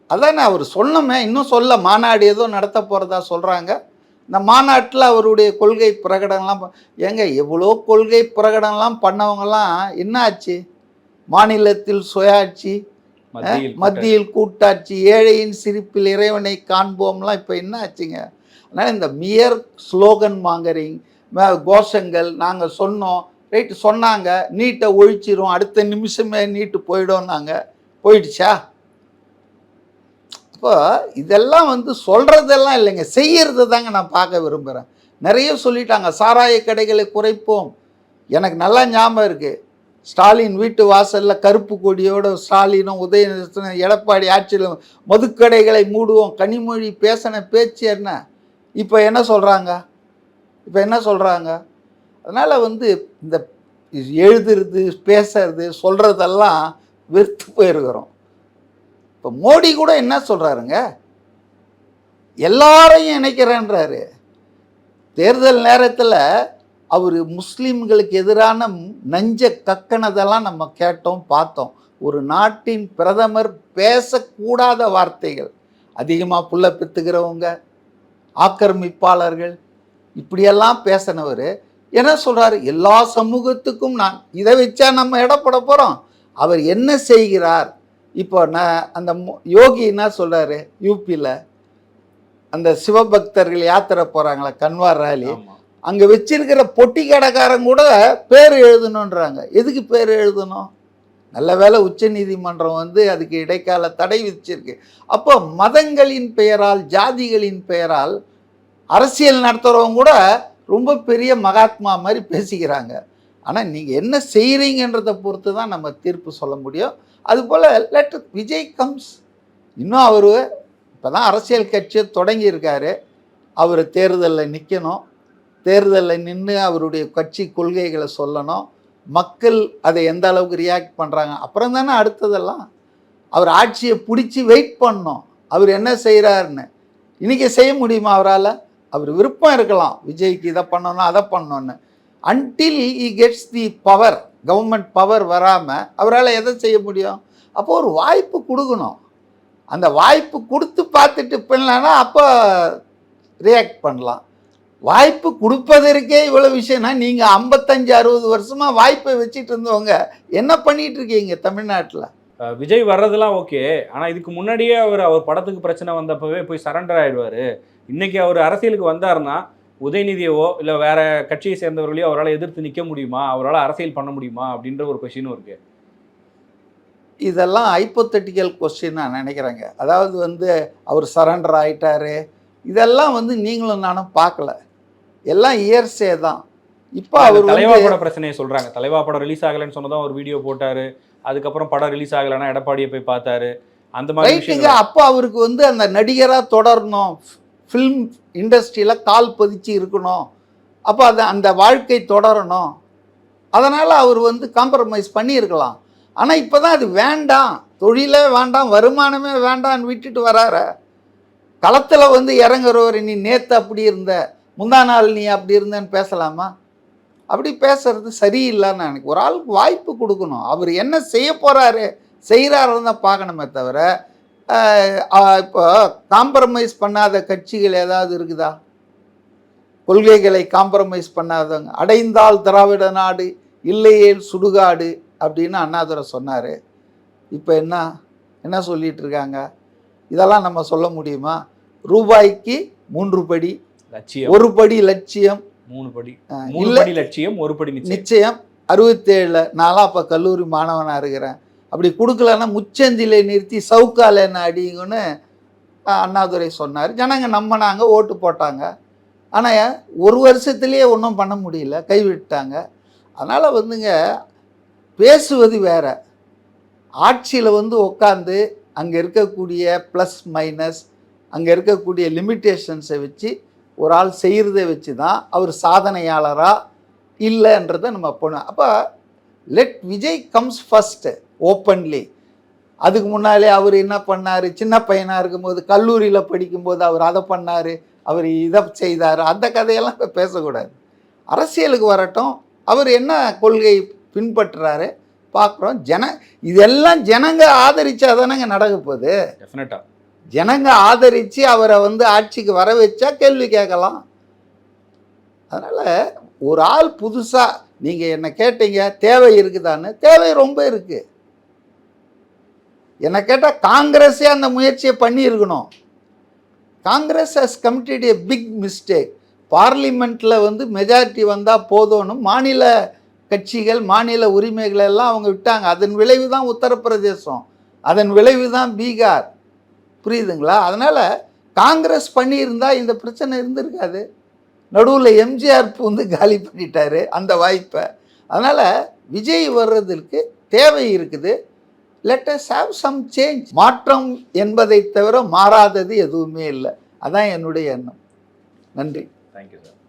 S1: அதானே அவர் சொன்னமே, இன்னும் சொல்ல. மாநாடு ஏதோ நடத்த போகிறதா சொல்கிறாங்க. இந்த மாநாட்டில் அவருடைய கொள்கை பிரகடனம்லாம் ஏங்க எவ்வளோ கொள்கை பிரகடனம்லாம் பண்ணவங்கலாம் என்ன ஆச்சு? மாநிலத்தில் சுயாட்சி, மத்தியில் கூட்டாட்சி, ஏழையின் சிரிப்பில் இறைவனை காண்போம்லாம் இப்போ என்ன ஆச்சுங்க? அதனால் இந்த மியர் ஸ்லோகன் மாங்கரிங், கோஷங்கள், நாங்கள் சொன்னோம், ரைட்டு சொன்னாங்க, நீட்டை ஒழிச்சிரும், அடுத்த நிமிஷமே நீட்டு போயிடும்னாங்க, போயிடுச்சா? இப்போ இதெல்லாம் சொல்கிறதெல்லாம் இல்லைங்க, செய்கிறது தாங்க நான் பார்க்க விரும்புகிறேன். நிறைய சொல்லிட்டாங்க, சாராய கடைகளை குறைப்போம். எனக்கு நல்லா ஞாபகம் இருக்குது, ஸ்டாலின் வீட்டு வாசலில் கருப்பு கொடியோட ஸ்டாலினும் உதயநிதியும் எடப்பாடி ஆட்சியில் மதுக்கடைகளை மூடுவோம், கனிமொழி பேசின பேச்சு என்ன? இப்போ என்ன சொல்கிறாங்க? அதனால் இந்த எழுதுறது, பேசுறது, சொல்கிறதெல்லாம் வெறுத்து போயிருக்கிறோம். இப்போ மோடி கூட என்ன சொல்கிறாருங்க, எல்லாரையும் இணைக்கிறேன்றாரு. தேர்தல் நேரத்தில் அவர் முஸ்லீம்களுக்கு எதிரான நஞ்ச கக்கனதெல்லாம் நம்ம கேட்டோம், பார்த்தோம். ஒரு நாட்டின் பிரதமர் பேசக்கூடாத வார்த்தைகள், அதிகமாக புள்ள பெற்றுக்கிறவங்க, ஆக்கிரமிப்பாளர்கள், இப்படியெல்லாம் பேசினவர் என்ன சொல்கிறாரு? எல்லா சமூகத்துக்கும் நான் இதை வச்சா நம்ம இடப்பட போகிறோம். அவர் என்ன செய்கிறார்? இப்போ நான் அந்த யோகி என்ன சொல்கிறாரு, யூபியில் அந்த சிவபக்தர்கள் யாத்திரை போகிறாங்களா, கன்வார் ராலி, அங்கே வச்சிருக்கிற பொட்டி கடைக்காரங்க கூட பேர் எழுதணுன்றாங்க. எதுக்கு பேர் எழுதணும்? நல்ல வேளை உச்ச நீதிமன்றம் அதுக்கு இடைக்கால தடை விதிச்சிருக்கு. அப்போ மதங்களின் பெயரால், ஜாதிகளின் பெயரால் அரசியல் நடத்துகிறவங்க கூட ரொம்ப பெரிய மகாத்மா மாதிரி பேசிக்கிறாங்க. ஆனால் நீங்கள் என்ன செய்கிறீங்கன்றதை பொறுத்து தான் நம்ம தீர்ப்பு சொல்ல முடியும். அதுபோல் லெட் விஜய் கம்ஸ். இன்னும் அவர் இப்போ தான் அரசியல் கட்சியை தொடங்கியிருக்காரு. அவர் தேர்தலில் நிற்கணும், தேர்தலில் நின்று அவருடைய கட்சி கொள்கைகளை சொல்லணும், மக்கள் அதை எந்த அளவுக்கு ரியாக்ட் பண்ணுறாங்க, அப்புறம் தானே அடுத்ததெல்லாம். அவர் ஆட்சியை பிடிச்சி வெயிட் பண்ணணும், அவர் என்ன செய்கிறாருன்னு. இன்றைக்கி செய்ய முடியுமா அவரால்? அவர் விருப்பம் இருக்கலாம், விஜய்க்கு இதை பண்ணணும் அதை பண்ணணுன்னு. Until he gets the power, government power வராமல் அவரால் எதை செய்ய முடியும்? அப்போது ஒரு வாய்ப்பு கொடுக்கணும். அந்த வாய்ப்பு கொடுத்து பார்த்துட்டு பண்ணலான்னா அப்போ ரியாக்ட் பண்ணலாம். வாய்ப்பு கொடுப்பதற்கே இவ்வளோ விஷயம்னா, நீங்கள் 55-60 வருஷமாக வாய்ப்பை வச்சுட்டு இருந்தவங்க என்ன பண்ணிகிட்டு இருக்கீங்க தமிழ்நாட்டில்?
S2: விஜய் வர்றதெல்லாம் ஓகே, ஆனால் இதுக்கு முன்னாடியே அவர் படத்துக்கு பிரச்சனை வந்தப்பவே போய் சரண்டர் ஆகிடுவார். இன்றைக்கி அவர் அரசியலுக்கு வந்தாருன்னா உதயநிதியவோ இல்லை வேற கட்சியை சேர்ந்தவர்களையோ அவரால் எதிர்த்து நிற்க முடியுமா, அவரால் அரசியல் பண்ண முடியுமா அப்படின்ற ஒரு கொஸ்டினும் இருக்குது.
S1: இதெல்லாம் ஹைப்போதெட்டிக்கல் கொஸ்டின் நான் நினைக்கிறேங்க. அதாவது அவர் சரண்டர் ஆகிட்டாரு, இதெல்லாம் நீங்களும் நானும் பார்க்கல, எல்லாம் இயர்ஸே தான். இப்போ அவர்
S2: தலைவா பட பிரச்சனையை சொல்கிறாங்க. தலைவா படம் ரிலீஸ் ஆகலைன்னு சொன்னதான் ஒரு வீடியோ போட்டார், அதுக்கப்புறம் படம் ரிலீஸ் ஆகலைன்னா எடப்பாடியை போய் பார்த்தாரு, அந்த மாதிரி.
S1: அப்போ அவருக்கு அந்த நடிகராக தொடரணும், ஃபில்ம் இண்டஸ்ட்ரியில் கால் பதிச்சு இருக்கணும். அப்போ அது அந்த வாழ்க்கை தொடரணும். அதனால் அவர் வந்து காம்ப்ரமைஸ் பண்ணியிருக்கலாம். ஆனால் இப்போ தான் அது வேண்டாம், தொழிலே வேண்டாம், வருமானமே வேண்டான்னு விட்டுட்டு வரார. களத்தில் வந்து இறங்குறவர், நீ நேற்று அப்படி இருந்த, முந்தா நாள் நீ அப்படி இருந்தேன்னு பேசலாமா? அப்படி பேசுறது சரியில்லைன்னு எனக்கு. ஒரு ஆளுக்கு வாய்ப்பு கொடுக்கணும். அவர் என்ன செய்ய போகிறாரு, செய்கிறாருன்னு தான் பார்க்கணுமே தவிர, இப்போ காம்ப்ரமைஸ் பண்ணாத கட்சிகள் ஏதாவது இருக்குதா? கொள்கைகளை காம்ப்ரமைஸ் பண்ணாதவங்க. அடைந்தால் திராவிட நாடு, இல்லையேல் சுடுகாடு அப்படின்னு அண்ணாதுரை சொன்னார். இப்போ என்ன சொல்லிட்டு இருக்காங்க? இதெல்லாம் நம்ம சொல்ல முடியுமா? ரூபாய்க்கு 3 படி,
S2: லட்சியம்,
S1: 1 படி லட்சியம்,
S2: 3 படி, 3 படி லட்சியம், 1 படி
S1: நிச்சயம். 67 நான்லாம் அப்போ கல்லூரி மாணவனாக இருக்கிறேன். அப்படி கொடுக்கலன்னா முச்சந்திலே நிறுத்தி சவுக்கால என்ன அடிங்கன்னு அண்ணாதுரை சொன்னார். ஜனங்க நம்பினாங்க, ஓட்டு போட்டாங்க. ஆனால் 1 வருஷத்துலேயே ஒன்றும் பண்ண முடியல, கைவிட்டாங்க. அதனால் வந்துங்க, பேசுவது வேற, ஆட்சியில் வந்து உட்காந்து அங்கே இருக்கக்கூடிய ப்ளஸ் மைனஸ், அங்கே இருக்கக்கூடிய லிமிட்டேஷன்ஸை வச்சு ஒரு ஆள் செய்கிறத வச்சு தான் அவர் சாதனையாளரா இல்லைன்றதை நம்ம பண்ணுவோம். அப்போ let Vijay comes first openly. அதுக்கு முன்னாலே அவர் என்ன பண்ணார், சின்ன பையனாக இருக்கும்போது கல்லூரியில் படிக்கும்போது அவர் அதை பண்ணார், அவர் இதை செய்தார், அந்த கதையெல்லாம் இப்போ பேசக்கூடாது. அரசியலுக்கு வரட்டும், அவர் என்ன கொள்கை பின்பற்றுறாரு பார்க்குறோம். இதெல்லாம் ஜனங்க ஆதரிச்சா தானேங்க நடக்க போகுது.
S2: டெஃபினட்டாக
S1: ஜனங்க ஆதரித்து அவரை வந்து ஆட்சிக்கு வர வச்சா கேள்வி கேட்கலாம். அதனால் ஒரு ஆள் புதுசாக, நீங்கள் என்ன கேட்டீங்க தேவை இருக்குதான்னு, தேவை ரொம்ப இருக்குது. என்ன கேட்டால் காங்கிரஸே அந்த முயற்சியை பண்ணியிருக்கணும். Congress has committed a big mistake. பார்லிமெண்ட்டில் வந்து மெஜாரிட்டி வந்தால் போதும்னு மாநில கட்சிகள், மாநில உரிமைகள் எல்லாம் அவங்க விட்டாங்க. அதன் விளைவு தான் உத்தரப்பிரதேசம், அதன் விளைவு தான் பீகார். புரியுதுங்களா? அதனால் காங்கிரஸ் பண்ணியிருந்தால் இந்த பிரச்சனை இருந்திருக்காது. நடுவில் எம்ஜிஆர் வந்து காலி பண்ணிட்டாரு அந்த வாய்ப்பை. அதனால் விஜய் வர்றதுக்கு தேவை இருக்குது. Let us have some change. மாற்றம் என்பதை தவிர மாறாதது எதுவுமே இல்லை. அதான் என்னுடைய எண்ணம். நன்றி.
S2: Thank you sir.